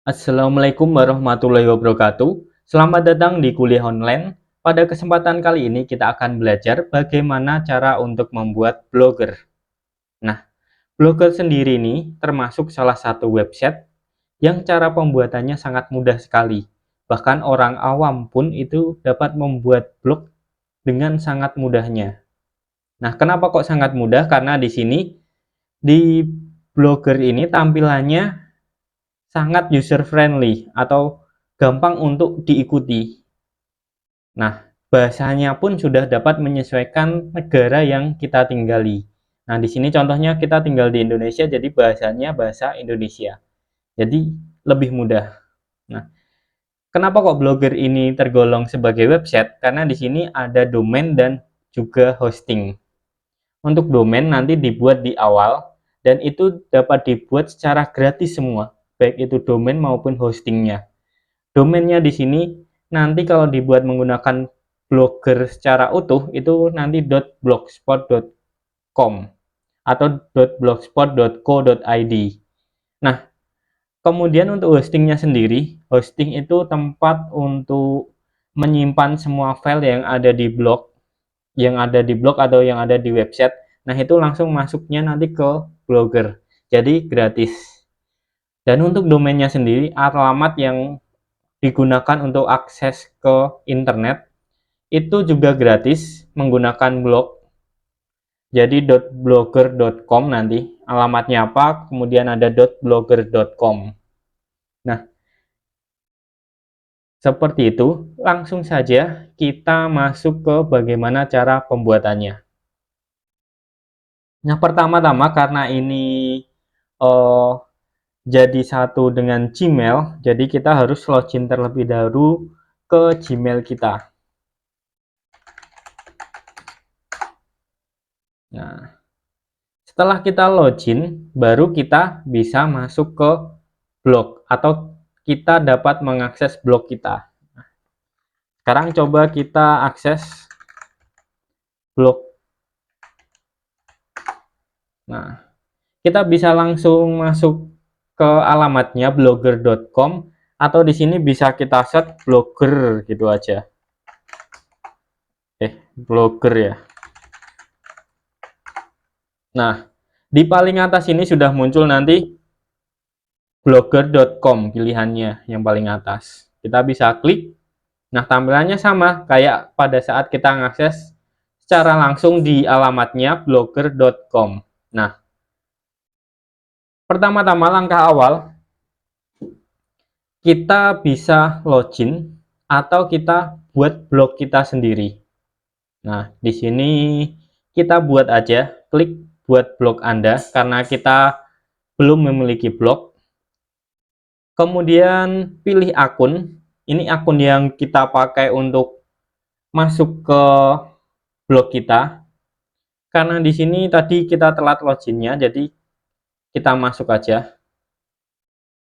Assalamualaikum warahmatullahi wabarakatuh. Selamat datang di kuliah online. Pada kesempatan kali ini kita akan belajar bagaimana cara untuk membuat blogger. Nah, blogger sendiri ini termasuk salah satu website yang cara pembuatannya sangat mudah sekali. Bahkan orang awam pun itu dapat membuat blog dengan sangat mudahnya. Nah, kenapa kok sangat mudah? Karena di sini di blogger ini tampilannya sangat user friendly atau gampang untuk diikuti. Nah, bahasanya pun sudah dapat menyesuaikan negara yang kita tinggali. Nah, di sini contohnya kita tinggal di Indonesia, jadi bahasanya bahasa Indonesia. Jadi lebih mudah. Nah, kenapa kok Blogger ini tergolong sebagai website? Karena di sini ada domain dan juga hosting. Untuk domain nanti dibuat di awal dan itu dapat dibuat secara gratis semua, baik itu domain maupun hostingnya. Domainnya di sini nanti kalau dibuat menggunakan Blogger secara utuh itu nanti .blogspot.com atau .blogspot.co.id. Nah, kemudian untuk hostingnya sendiri, hosting itu tempat untuk menyimpan semua file yang ada di blog atau yang ada di website. Nah, itu langsung masuknya nanti ke Blogger. Jadi gratis. Dan untuk domainnya sendiri, alamat yang digunakan untuk akses ke internet itu juga gratis menggunakan blog. Jadi .blogger.com nanti alamatnya apa, kemudian ada .blogger.com. Nah, seperti itu. Langsung saja kita masuk ke bagaimana cara pembuatannya. Nah, pertama-tama karena ini uh, jadi satu dengan Gmail, jadi kita harus login terlebih dahulu ke Gmail kita. Nah, setelah kita login, baru kita bisa masuk ke blog atau kita dapat mengakses blog kita. Sekarang coba kita akses blog. Nah, kita bisa langsung masuk ke alamatnya blogger.com atau di sini bisa kita search blogger gitu aja. Blogger ya. Nah, di paling atas ini sudah muncul nanti blogger.com pilihannya yang paling atas. Kita bisa klik. Nah, tampilannya sama kayak pada saat kita mengakses secara langsung di alamatnya blogger.com. Nah, pertama-tama langkah awal kita bisa login atau kita buat blog kita sendiri. Nah, di sini kita buat aja, klik buat blog Anda karena kita belum memiliki blog. Kemudian pilih akun. Ini akun yang kita pakai untuk masuk ke blog kita. Karena di sini tadi kita telat loginnya, jadi kita masuk aja.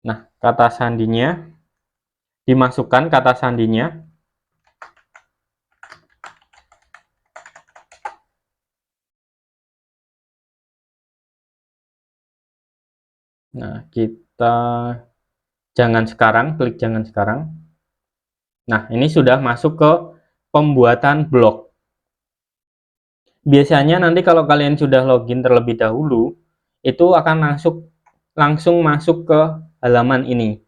Nah, kata sandinya dimasukkan kata sandinya. Nah, kita jangan sekarang, klik jangan sekarang. Nah, ini sudah masuk ke pembuatan blog. Biasanya nanti kalau kalian sudah login terlebih dahulu, itu akan langsung masuk ke halaman ini.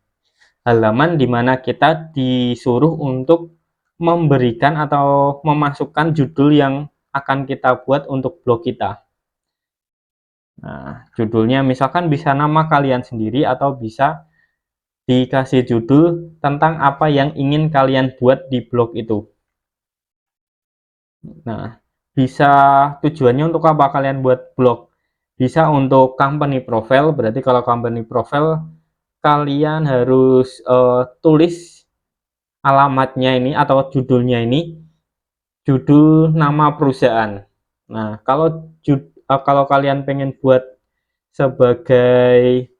Halaman di mana kita disuruh untuk memberikan atau memasukkan judul yang akan kita buat untuk blog kita. Nah, judulnya misalkan bisa nama kalian sendiri atau bisa dikasih judul tentang apa yang ingin kalian buat di blog itu. Nah, bisa tujuannya untuk apa kalian buat blog? Bisa untuk company profile, berarti kalau company profile kalian harus tulis alamatnya ini atau judulnya ini judul nama perusahaan. Nah, kalau kalian pengen buat sebagai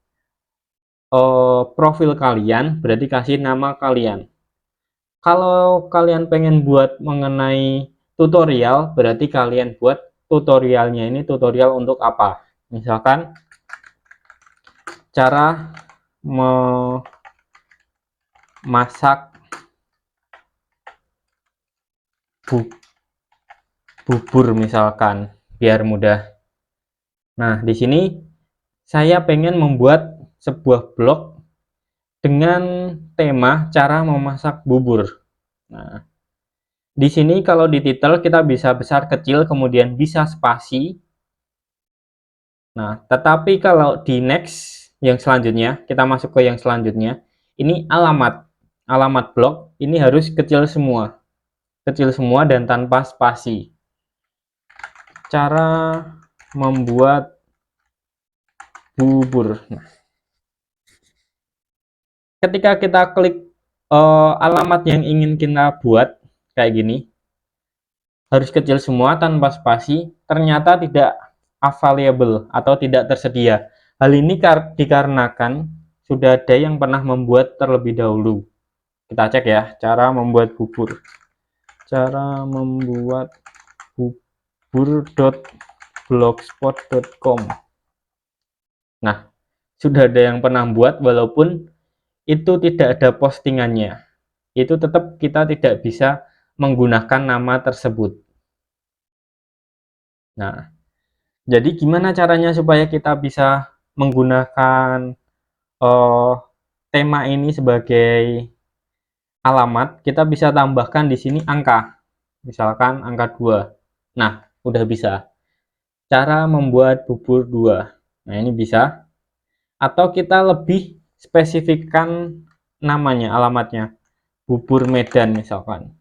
profil kalian, berarti kasih nama kalian. Kalau kalian pengen buat mengenai tutorial, berarti kalian buat tutorialnya ini tutorial untuk apa? Misalkan cara masak bubur misalkan, biar mudah. Nah, di sini saya pengen membuat sebuah blog dengan tema cara memasak bubur. Nah, di sini kalau di titel kita bisa besar kecil kemudian bisa spasi. Nah, tetapi kalau di next yang selanjutnya, kita masuk ke yang selanjutnya. Ini alamat blog ini harus kecil semua dan tanpa spasi. Cara membuat bubur. Nah, ketika kita klik alamat yang ingin kita buat kayak gini, harus kecil semua tanpa spasi, ternyata tidak available atau tidak tersedia. Hal ini dikarenakan sudah ada yang pernah membuat terlebih dahulu. Kita cek ya, cara membuat bubur. Cara membuat bubur.blogspot.com. Nah, sudah ada yang pernah buat walaupun itu tidak ada postingannya. Itu tetap kita tidak bisa menggunakan nama tersebut. Nah, jadi gimana caranya supaya kita bisa menggunakan tema ini sebagai alamat? Kita bisa tambahkan di sini angka. Misalkan angka 2. Nah, udah bisa. Cara membuat bubur 2. Nah, ini bisa. Atau kita lebih spesifikkan namanya, alamatnya. Bubur Medan misalkan.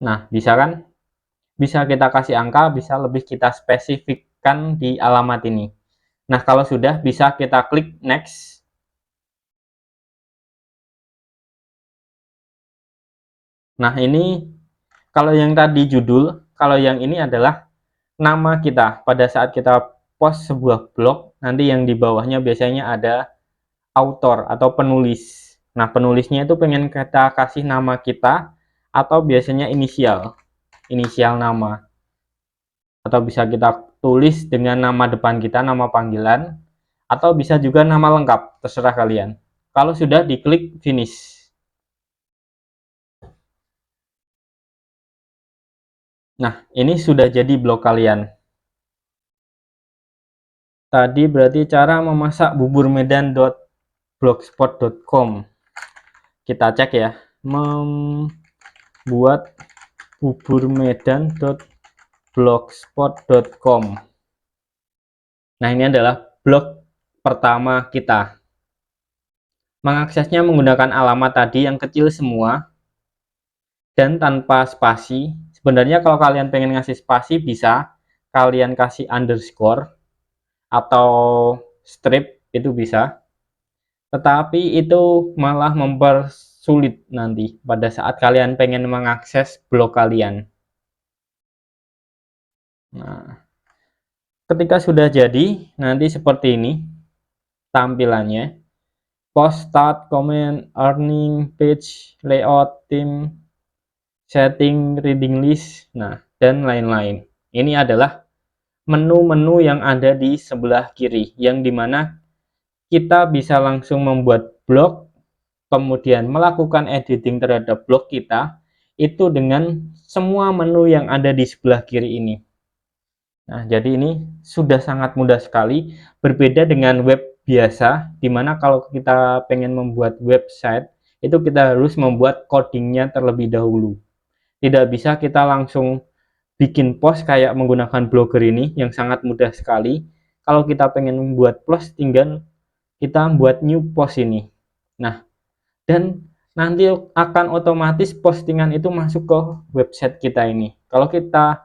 Nah, bisa kan? Bisa kita kasih angka, bisa lebih kita spesifikkan di alamat ini. Nah, kalau sudah bisa kita klik next. Nah, ini kalau yang tadi judul, kalau yang ini adalah nama kita. Pada saat kita post sebuah blog, nanti yang di bawahnya biasanya ada author atau penulis. Nah, penulisnya itu pengen kita kasih nama kita atau biasanya inisial nama. Atau bisa kita tulis dengan nama depan kita, nama panggilan, atau bisa juga nama lengkap, terserah kalian. Kalau sudah diklik finish. Nah, ini sudah jadi blog kalian. Tadi berarti cara memasak bubur medan.blogspot.com. Kita cek ya. Membuat bubur medan.blogspot.com. Nah, ini adalah blog pertama kita. Mengaksesnya menggunakan alamat tadi yang kecil semua dan tanpa spasi. Sebenarnya kalau kalian pengen ngasih spasi bisa kalian kasih underscore atau strip, itu bisa. Tetapi itu malah mempersulit nanti pada saat kalian pengen mengakses blog kalian. Nah, ketika sudah jadi, nanti seperti ini tampilannya. Post, start, comment, earning, page, layout, theme, setting, reading list, nah, dan lain-lain. Ini adalah menu-menu yang ada di sebelah kiri, yang dimana kita bisa langsung membuat blog, kemudian melakukan editing terhadap blog kita, itu dengan semua menu yang ada di sebelah kiri ini. Nah, jadi ini sudah sangat mudah sekali, berbeda dengan web biasa, dimana kalau kita pengen membuat website, itu kita harus membuat codingnya terlebih dahulu. Tidak bisa kita langsung bikin post kayak menggunakan Blogger ini, yang sangat mudah sekali. Kalau kita pengen membuat post, tinggal kita buat new post ini. Nah, dan nanti akan otomatis postingan itu masuk ke website kita ini. Kalau kita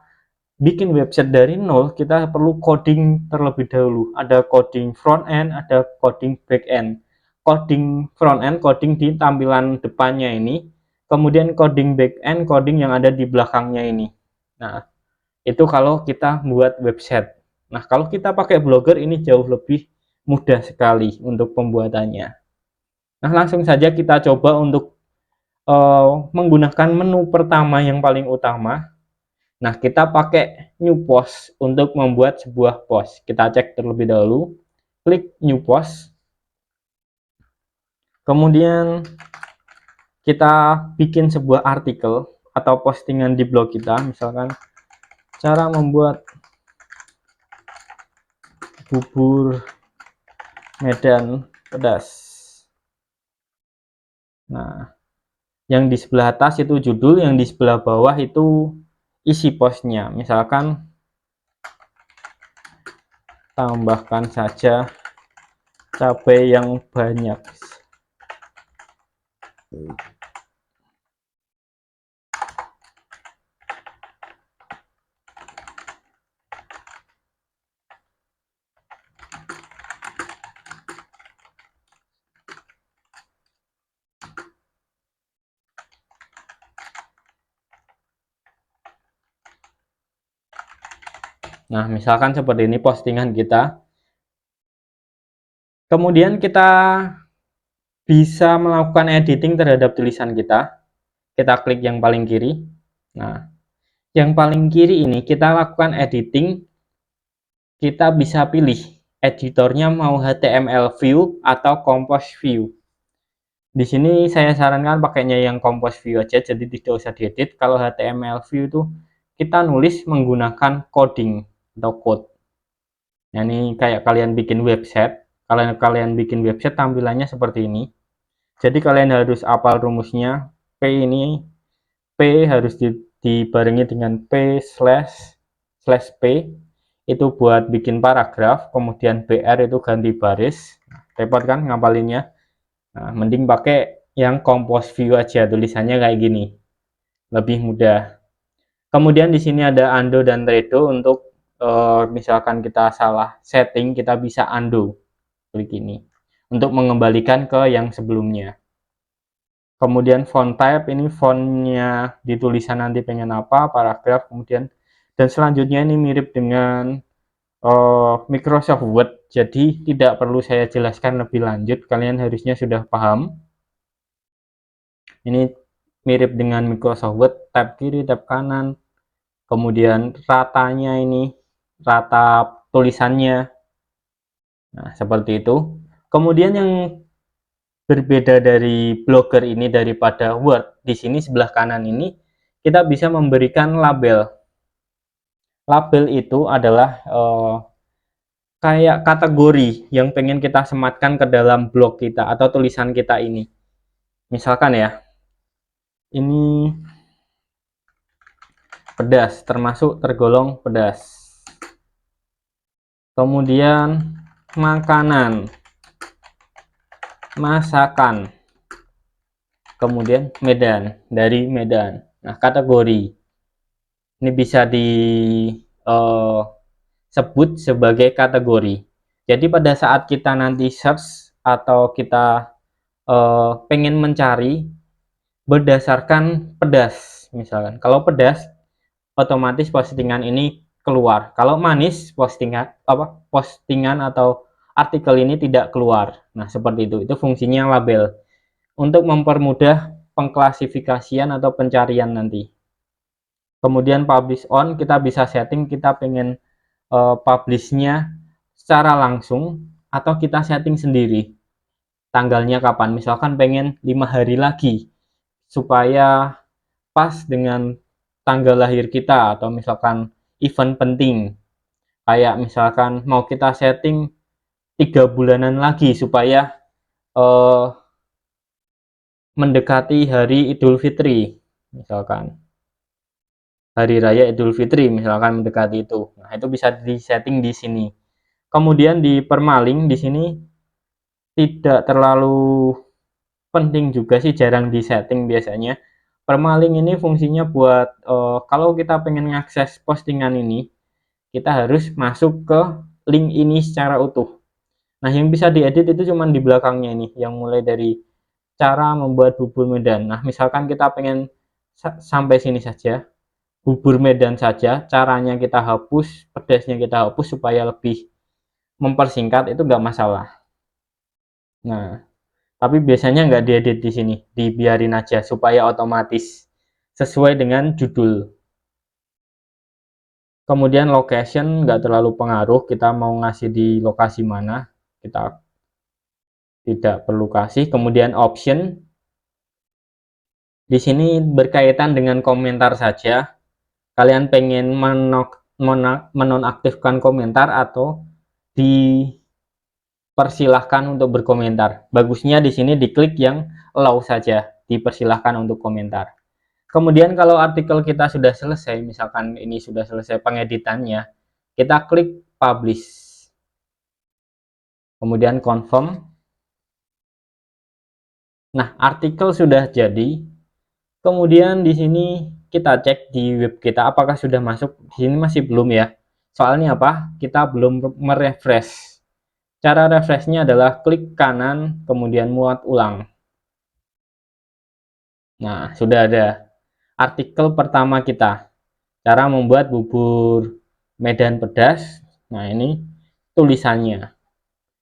bikin website dari nol, kita perlu coding terlebih dahulu. Ada coding front end, ada coding back end. Coding front end, coding di tampilan depannya ini, kemudian coding back end, coding yang ada di belakangnya ini. Nah, itu kalau kita buat website. Nah, kalau kita pakai Blogger ini jauh lebih mudah sekali untuk pembuatannya. Nah, langsung saja kita coba untuk menggunakan menu pertama yang paling utama. Nah, kita pakai new post untuk membuat sebuah post. Kita cek terlebih dahulu, klik new post. Kemudian kita bikin sebuah artikel atau postingan di blog kita, misalkan cara membuat bubur Medan pedas. Nah, yang di sebelah atas itu judul, yang di sebelah bawah itu isi postnya. Misalkan tambahkan saja cabai yang banyak. Nah, misalkan seperti ini postingan kita. Kemudian kita bisa melakukan editing terhadap tulisan kita. Kita klik yang paling kiri. Nah, yang paling kiri ini kita lakukan editing. Kita bisa pilih editornya mau HTML view atau Compose view. Di sini saya sarankan pakainya yang Compose view aja, jadi tidak usah diedit. Kalau HTML view itu kita nulis menggunakan coding atau code. Nah, ini kayak kalian bikin website. Kalau kalian bikin website tampilannya seperti ini. Jadi kalian harus hafal rumusnya. P harus dibarengi dengan P slash P itu buat bikin paragraf, kemudian BR itu ganti baris. Repot kan ngapalinnya? Nah, mending pakai yang Compose view aja, tulisannya kayak gini. Lebih mudah. Kemudian di sini ada undo dan redo untuk misalkan kita salah setting, kita bisa undo. Klik ini untuk mengembalikan ke yang sebelumnya. Kemudian font type, ini fontnya di tulisan nanti pengen apa, paragraf, kemudian dan selanjutnya ini mirip dengan Microsoft Word, jadi tidak perlu saya jelaskan lebih lanjut, kalian harusnya sudah paham. Ini mirip dengan Microsoft Word, tab kiri, tab kanan, kemudian ratanya ini, rata tulisannya. Nah, seperti itu. Kemudian yang berbeda dari Blogger ini daripada Word, di sini sebelah kanan ini kita bisa memberikan label. Label itu adalah kayak kategori yang pengen kita sematkan ke dalam blog kita atau tulisan kita ini. Misalkan ya, ini pedas, termasuk tergolong pedas. Kemudian makanan, masakan. Kemudian Medan, dari Medan. Nah, kategori ini bisa disebut sebagai kategori. Jadi pada saat kita nanti search atau kita pengen mencari berdasarkan pedas, misalkan kalau pedas otomatis postingan ini keluar, kalau manis postingan atau artikel ini tidak keluar. Nah, seperti itu fungsinya label untuk mempermudah pengklasifikasian atau pencarian nanti. Kemudian publish on, kita bisa setting kita pengen publishnya secara langsung atau kita setting sendiri tanggalnya kapan, misalkan pengen 5 hari lagi supaya pas dengan tanggal lahir kita, atau misalkan event penting kayak misalkan mau kita setting 3 bulanan lagi supaya mendekati hari Idul Fitri, misalkan hari raya Idul Fitri misalkan mendekati itu. Nah, itu bisa disetting di sini. Kemudian di permalink di sini tidak terlalu penting juga sih, jarang disetting biasanya. Permalink ini fungsinya buat kalau kita pengen mengakses postingan ini, kita harus masuk ke link ini secara utuh. Nah, yang bisa diedit itu cuman di belakangnya ini, yang mulai dari cara membuat bubur Medan. Nah, misalkan kita pengen sampai sini saja, bubur Medan saja, caranya kita hapus, pedasnya kita hapus supaya lebih mempersingkat, itu nggak masalah. Nah, tapi biasanya nggak diedit di sini, dibiarin aja supaya otomatis sesuai dengan judul. Kemudian location nggak terlalu pengaruh, kita mau ngasih di lokasi mana, kita tidak perlu kasih. Kemudian option, di sini berkaitan dengan komentar saja. Kalian pengen menonaktifkan komentar atau dipersilahkan untuk berkomentar. Bagusnya di sini diklik yang allow saja, dipersilahkan untuk komentar. Kemudian kalau artikel kita sudah selesai, misalkan ini sudah selesai pengeditannya, kita klik publish. Kemudian confirm. Nah, artikel sudah jadi. Kemudian di sini kita cek di web kita apakah sudah masuk. Di sini masih belum ya. Soalnya apa? Kita belum merefresh. Cara refreshnya adalah klik kanan, kemudian muat ulang. Nah, sudah ada artikel pertama kita. Cara membuat bubur Medan pedas. Nah, ini tulisannya.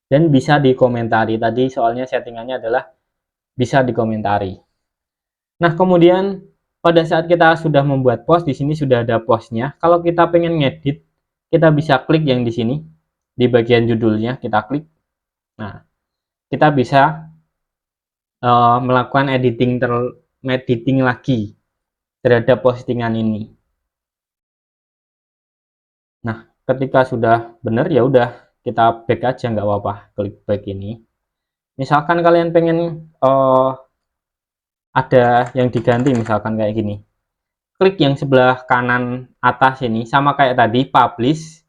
Dan bisa dikomentari. Tadi soalnya settingannya adalah bisa dikomentari. Nah, kemudian pada saat kita sudah membuat post, di sini sudah ada postnya. Kalau kita pengen ngedit, kita bisa klik yang di sini, di bagian judulnya, kita klik. Nah, kita bisa melakukan editing lagi terhadap postingan ini. Nah, ketika sudah benar, ya udah kita back aja, nggak apa-apa, klik back ini. Misalkan kalian pengen ada yang diganti, misalkan kayak gini, klik yang sebelah kanan atas ini, sama kayak tadi publish.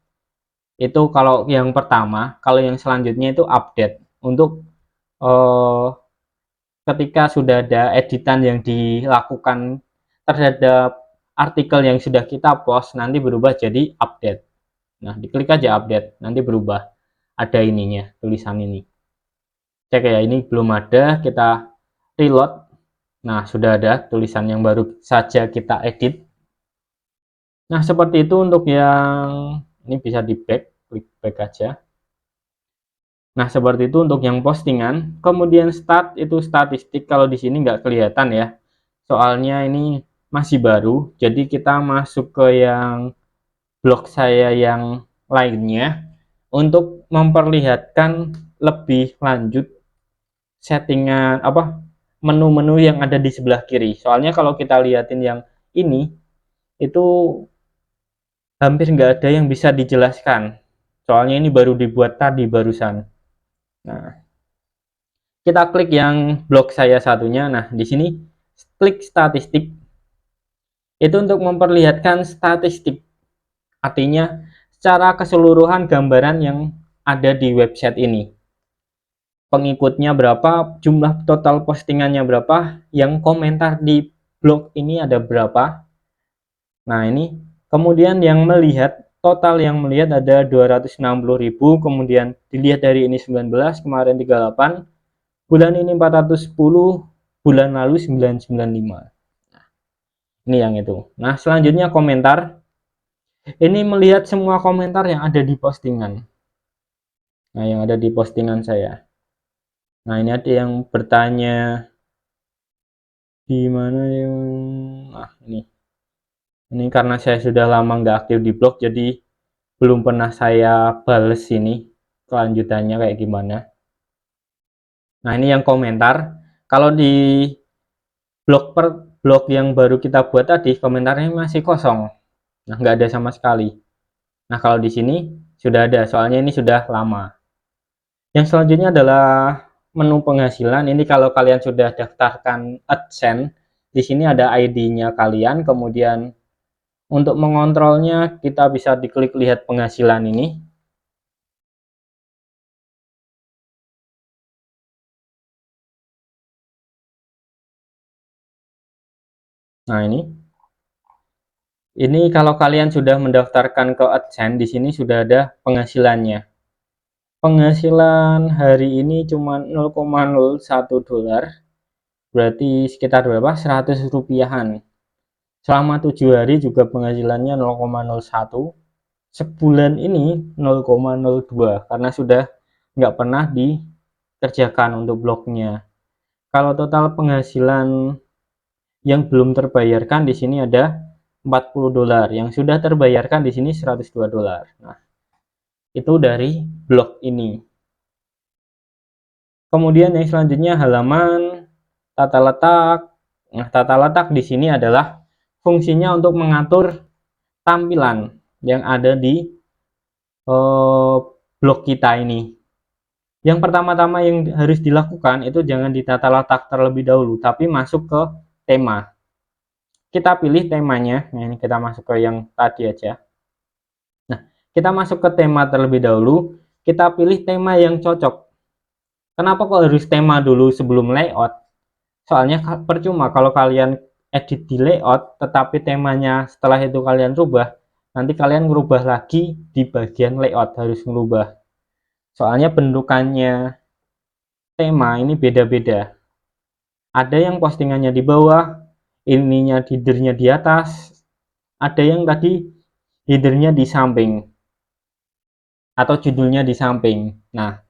Itu kalau yang pertama. Kalau yang selanjutnya itu update, untuk ketika sudah ada editan yang dilakukan terhadap artikel yang sudah kita post, nanti berubah jadi update. Nah, diklik aja update, nanti berubah, ada ininya, tulisan ini. Cek ya, ini belum ada, kita reload. Nah, sudah ada tulisan yang baru saja kita edit. Nah, seperti itu untuk yang ini, bisa di back, klik back aja. Nah, seperti itu untuk yang postingan. Kemudian start, itu statistik. Kalau di sini nggak kelihatan ya, soalnya ini masih baru. Jadi kita masuk ke yang blog saya yang lainnya untuk memperlihatkan lebih lanjut settingan apa, menu-menu yang ada di sebelah kiri. Soalnya kalau kita lihatin yang ini, itu hampir nggak ada yang bisa dijelaskan. Soalnya ini baru dibuat tadi barusan. Nah, kita klik yang blog saya satunya. Nah, di sini klik statistik. Itu untuk memperlihatkan statistik. Artinya secara keseluruhan gambaran yang ada di website ini. Pengikutnya berapa, jumlah total postingannya berapa, yang komentar di blog ini ada berapa. Nah, ini kemudian yang melihat, total yang melihat ada 260.000, kemudian dilihat dari ini 19, kemarin 38, bulan ini 410, bulan lalu 995. Nah, ini yang itu. Nah, selanjutnya komentar. Ini melihat semua komentar yang ada di postingan. Nah, yang ada di postingan saya. Nah, ini ada yang bertanya di mana yang, nah ini karena saya sudah lama nggak aktif di blog, jadi belum pernah saya bales ini kelanjutannya kayak gimana. Nah, ini yang komentar. Kalau di blog yang baru kita buat tadi, komentarnya masih kosong. Nah, nggak ada sama sekali. Nah, kalau di sini sudah ada, soalnya ini sudah lama. Yang selanjutnya adalah menu penghasilan. Ini kalau kalian sudah daftarkan AdSense, di sini ada ID-nya kalian, kemudian untuk mengontrolnya kita bisa diklik lihat penghasilan ini. Nah, ini kalau kalian sudah mendaftarkan ke AdSense, di sini sudah ada penghasilannya. Penghasilan hari ini cuma 0,01 dolar, berarti sekitar berapa? 100 rupiahan. Selama 7 hari juga penghasilannya 0,01. Sebulan ini 0,02, karena sudah nggak pernah dikerjakan untuk blognya. Kalau total penghasilan yang belum terbayarkan di sini ada 40 dolar, yang sudah terbayarkan di sini 102 dolar. Nah, itu dari blog ini. Kemudian yang selanjutnya halaman, tata letak. Nah, tata letak di sini adalah fungsinya untuk mengatur tampilan yang ada di blog kita ini. Yang pertama-tama yang harus dilakukan itu jangan ditata letak terlebih dahulu, tapi masuk ke tema. Kita pilih temanya. Nah, ini kita masuk ke yang tadi aja. Nah, kita masuk ke tema terlebih dahulu. Kita pilih tema yang cocok. Kenapa kok harus tema dulu sebelum layout? Soalnya percuma kalau kalian edit di layout, tetapi temanya setelah itu kalian rubah, nanti kalian ngerubah lagi di bagian layout, harus ngerubah. Soalnya bentukannya tema ini beda-beda. Ada yang postingannya di bawah, ininya headernya di atas, ada yang tadi headernya di samping, atau judulnya di samping. Nah,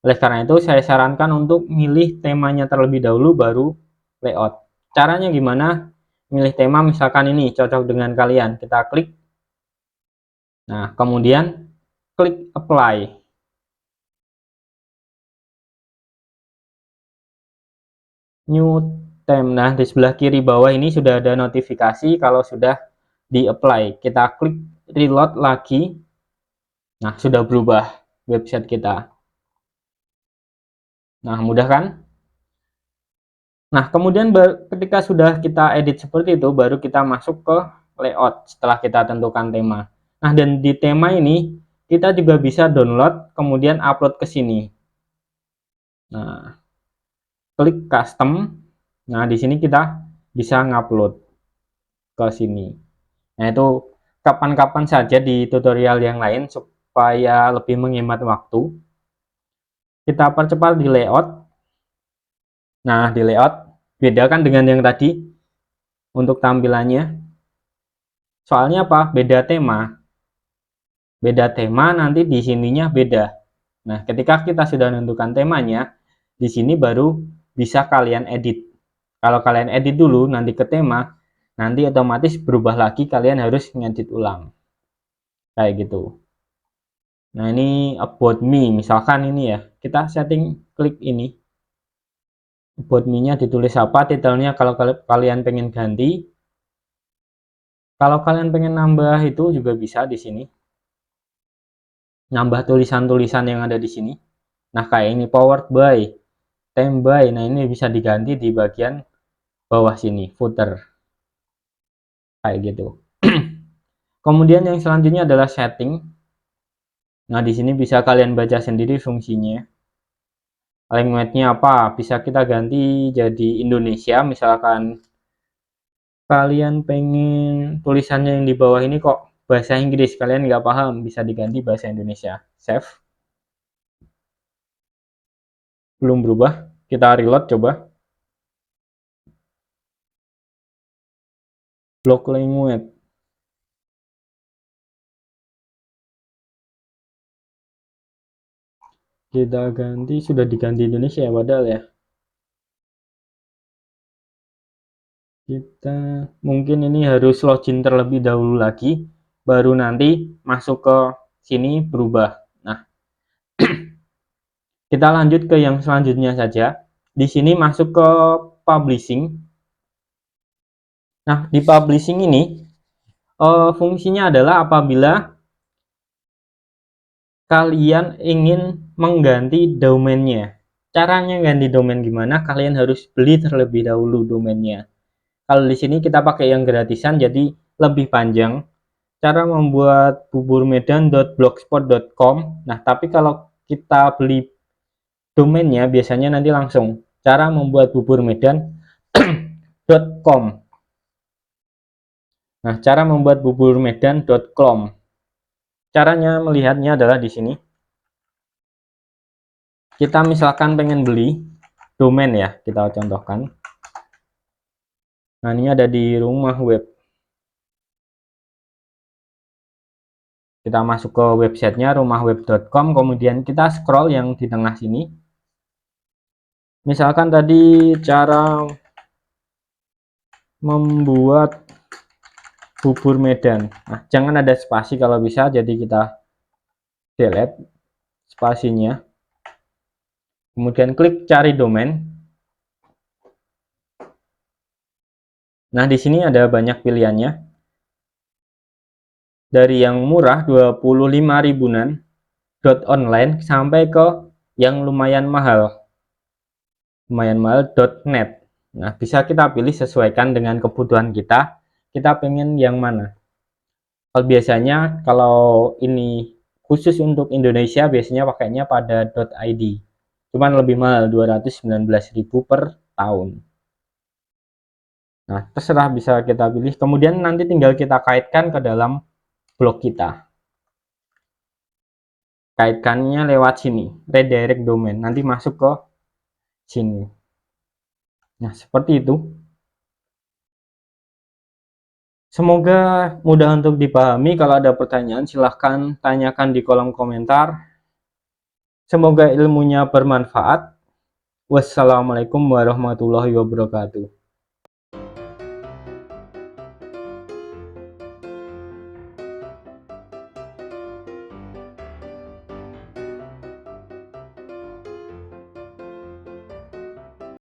oleh karena itu saya sarankan untuk milih temanya terlebih dahulu baru layout. Caranya gimana? Milih tema misalkan ini cocok dengan kalian. Kita klik. Nah, kemudian klik apply. New theme. Nah, di sebelah kiri bawah ini sudah ada notifikasi kalau sudah di apply. Kita klik reload lagi. Nah, sudah berubah website kita. Nah, mudah kan? Nah, kemudian ketika sudah kita edit seperti itu, baru kita masuk ke layout setelah kita tentukan tema. Nah, dan di tema ini, kita juga bisa download, kemudian upload ke sini. Nah, klik custom. Nah, di sini kita bisa ngupload ke sini. Nah, itu kapan-kapan saja di tutorial yang lain supaya lebih menghemat waktu. Kita percepat di layout. Nah, di layout beda kan dengan yang tadi untuk tampilannya. Soalnya apa? Beda tema. Beda tema nanti di sininya beda. Nah, ketika kita sudah menentukan temanya, di sini baru bisa kalian edit. Kalau kalian edit dulu nanti ke tema, nanti otomatis berubah lagi, kalian harus ngedit ulang. Kayak gitu. Nah, ini about me, misalkan ini ya. Kita setting klik ini. About me-nya ditulis apa, titelnya kalau kalian pengen ganti. Kalau kalian pengen nambah itu juga bisa di sini. Nambah tulisan-tulisan yang ada di sini. Nah, kayak ini powered by, theme by. Nah, ini bisa diganti di bagian bawah sini, footer. Kayak gitu. Kemudian yang selanjutnya adalah setting. Nah, di sini bisa kalian baca sendiri fungsinya. Language-nya apa? Bisa kita ganti jadi Indonesia, misalkan kalian pengen tulisannya yang di bawah ini kok bahasa Inggris, kalian nggak paham, bisa diganti bahasa Indonesia. Save. Belum berubah. Kita reload coba. Block language. Kita ganti, sudah diganti Indonesia ya padahal ya. Kita mungkin ini harus login terlebih dahulu lagi, baru nanti masuk ke sini berubah. Nah, kita lanjut ke yang selanjutnya saja. Di sini masuk ke publishing. Nah, di publishing ini fungsinya adalah apabila kalian ingin mengganti domainnya. Caranya ganti domain gimana? Kalian harus beli terlebih dahulu domainnya. Kalau di sini kita pakai yang gratisan jadi lebih panjang. Cara membuat buburmedan.blogspot.com. Nah, tapi kalau kita beli domainnya biasanya nanti langsung. Cara membuat buburmedan.com. Nah, cara membuat buburmedan.com. Caranya melihatnya adalah di sini. Kita misalkan pengen beli domain ya, kita contohkan. Nah, ini ada di rumah web. Kita masuk ke websitenya rumahweb.com, kemudian kita scroll yang di tengah sini. Misalkan tadi cara membuat bubur Medan. Nah, jangan ada spasi kalau bisa, jadi kita delete spasinya. Kemudian klik cari domain. Nah, di sini ada banyak pilihannya. Dari yang murah 25 ribuan .online sampai ke yang lumayan mahal .net. Nah, bisa kita pilih sesuaikan dengan kebutuhan kita. Kita pengen yang mana? Kalau biasanya kalau ini khusus untuk Indonesia biasanya pakainya pada .id. Cuman lebih mahal 219.000 per tahun. Nah, terserah bisa kita pilih. Kemudian nanti tinggal kita kaitkan ke dalam blog kita. Kaitkannya lewat sini, redirect domain. Nanti masuk ke sini. Nah, seperti itu. Semoga mudah untuk dipahami. Kalau ada pertanyaan, silahkan tanyakan di kolom komentar. Semoga ilmunya bermanfaat. Wassalamualaikum warahmatullahi wabarakatuh.